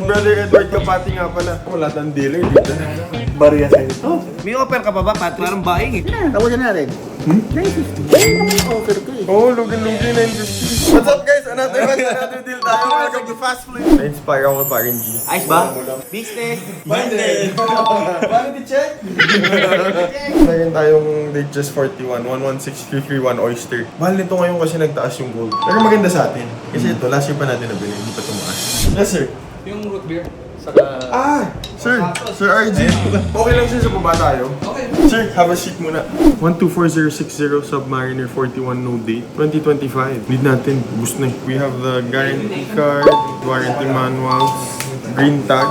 Si Brother Edward Kapati nga pala. Wala tayong dealer dito na. Barya sa'yo ito. May offer ka pa ba, Patrick? Parang buying eh. Tawagan natin. 950. Ayun naman yung offer ko eh. Oo, lugi-lugi na yung What's up guys? Another deal tayo. Welcome to Fast Flip. Na-inspire ako pa rin, G. Ayos ba? Business. Banded! Quality check! Meron tayong date just 41, 116331 Oyster. Mahal nito ngayon kasi nagtaas yung gold. Pero maganda sa atin. Kasi ito, last year pa natin nabili, hindi pa tumaas. Yes sir. Yung root beer, saka... Sir RG. Okay lang sir sa baba tayo. Okay. Sir, have a seat muna. 124060 Submariner 41 no date 2025. Need natin, boost na. We have the guarantee card, warranty manuals, green tag.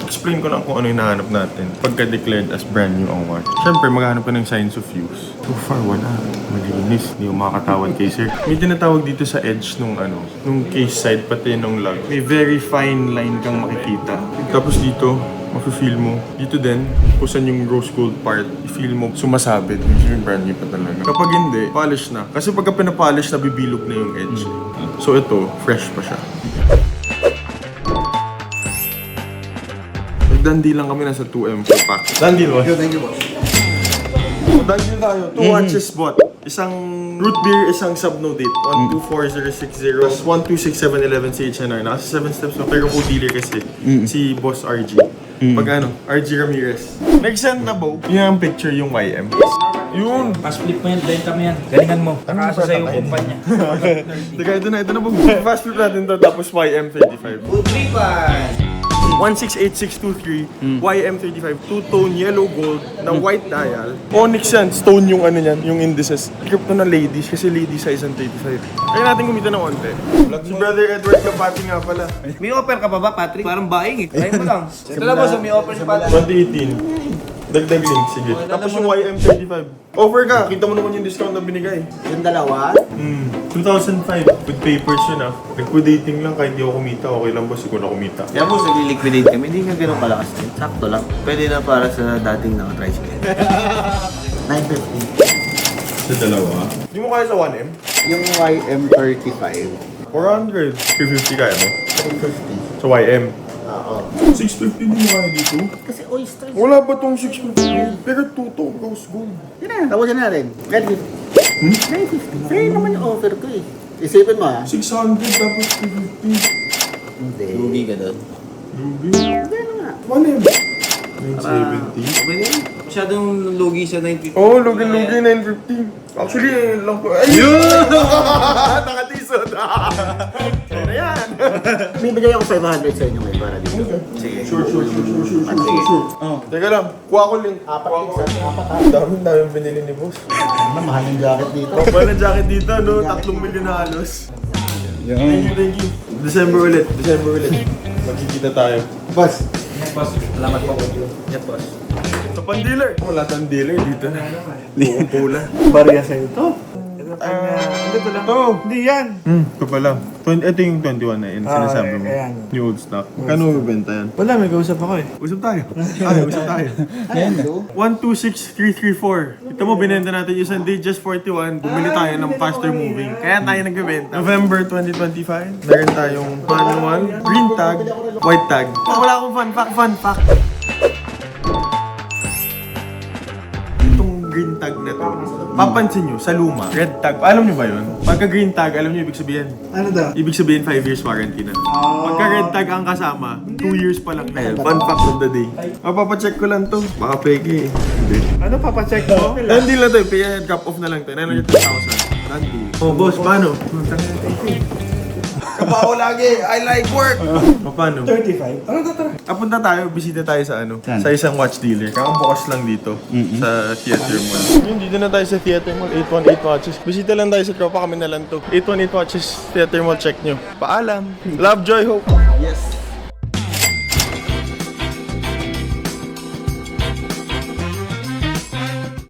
Explain ko lang kung ano yung nahanap natin pagka-declared as brand new ang watch. Siyempre, maghanap ka ng signs of use. So far, wala. Malinis. Hindi mo makakatawad kay sir. May tinatawag dito sa edge nung case side, pati nung lug. May very fine line kang makikita. Tapos dito, mafe-feel mo. Dito din, kung saan yung rose gold part, i-feel mo sumasabit. Yung brand new pa talaga. Kapag hindi, polish na. Kasi pagka pinapolish, nabibilog na yung edge. So ito, fresh pa siya. Nagdandi lang kami nasa 2M per pack. Dandi boss. Thank you, boss. Dandi tayo. 2 watches bought. Isang root beer, isang sub-no date. 124060, plus 126711 CHNR. Nasa 7 steps na. Pero po dealer kasi. Si Boss RG. Pag RG Ramirez. Nag-send na bo. Yung picture yung YM. Yun. Fast flip mo yan, benta mo yan. Galingan mo. Nakasa sa'yo yung kumpanya. Teka, ito na po. Fast flip natin to. Tapos YM35. Utripan. 168623 YM35 two-tone yellow gold na white dial. Onyx yan, stone yung niyan, yung indices. Crypto na ladies kasi ladies size ang 35. Kaya natin kumita ng onte. Si Brother Edward Kapati nga pala. May offer ka pa ba, Patrick? Parang buying eh. Ayun mo lang. Ito lang boss, may offer si Patrick. 2018. Dagdag link, sige. Tapos yung YM35. Offer ka, kita mo naman yung discount na binigay. Yung dalawa? 2005. With papers yun Liquidating lang kahit hindi ako kumita. Okay lang boss, ikaw na kumita. Kaya mo, nag-liquidate kami, hindi nga ganun kalakas din. Sakto lang. Pwede na para sa dating naka-tricycle. 950. Sa dalawa. Hindi mo kaya sa 1M? Yung YM35. 400. 350 kaya mo? 350. Sa YM. Oo. 650 din mo kaya dito? Kasi oyster. Wala ba tong 650? Pero 2 rose gold. Yun na, tawagan natin. 950. 950. Ayun naman yung offer ko eh. Isipin mo ha. 600 tapos 350. Hindi. Lugi ka doon. Lugi. Hindi na nga. 1M. 970. Okay na yun. Masyadong lugi sa 950. Oo, lugi-lugi 950. Actually, lang po. Ayun! Nakatisod. Kaya na yan. May bigay ako 500 sa inyo ngayon para dito. Sige. Sure. Oh. Teka lang, kuha ko link. Apat ha. Daming binili ni boss. Ano, mahal yung jacket dito. Kapal na jacket dito, no? 3 milyon na halos. Thank you. December ulit. Magkikita tayo. Boss. Boss, salamat po. Yes, boss. Ito pang dealer. Wala tayong dealer dito na. Buong pula. Barya sa'yo ito. Ito lang. Ito. Hindi yan. Ito pala. Ito yung 21 na yun. Sinasabi mo. ayan. New old stock. Kano mo benta yan? Wala, may kausap ako eh. Usap tayo. Usap tayo. Ayan. 126334. Ito mo, binenta natin yung isang day just 41. Bumili tayo ng faster moving. Kaya tayo nagbibenta. November 2025. Meron tayong manual, green tag, white tag. Wala akong fun fact. Itong green tag na to, papansin nyo, sa luma, red tag. Alam nyo ba yun? Pagka green tag, alam nyo ibig sabihin? Ano daw? Ibig sabihin 5 years warranty na. Pagka red tag ang kasama, 2 years pa lang na. Fun fact of the day. Mapapacheck ko lang to. Baka peke eh. Hindi. Ano papacheck mo? Hindi lang to. Pay drop off na lang to. 900,000. Nandi. Oh boss, paano? Kapaw lagi. I like work. Paano? 35. Ano tara? Punta tayo, bisita tayo sa sa isang watch dealer. Kakabukas lang dito sa Theater Mall. Yun, dito na tayo sa Theater Mall, 818 Watches. Bisita lang tayo sa tropa, kami na lang to. 818 Watches, Theater Mall, check nyo. Paalam. Love, joy, hope. Yes.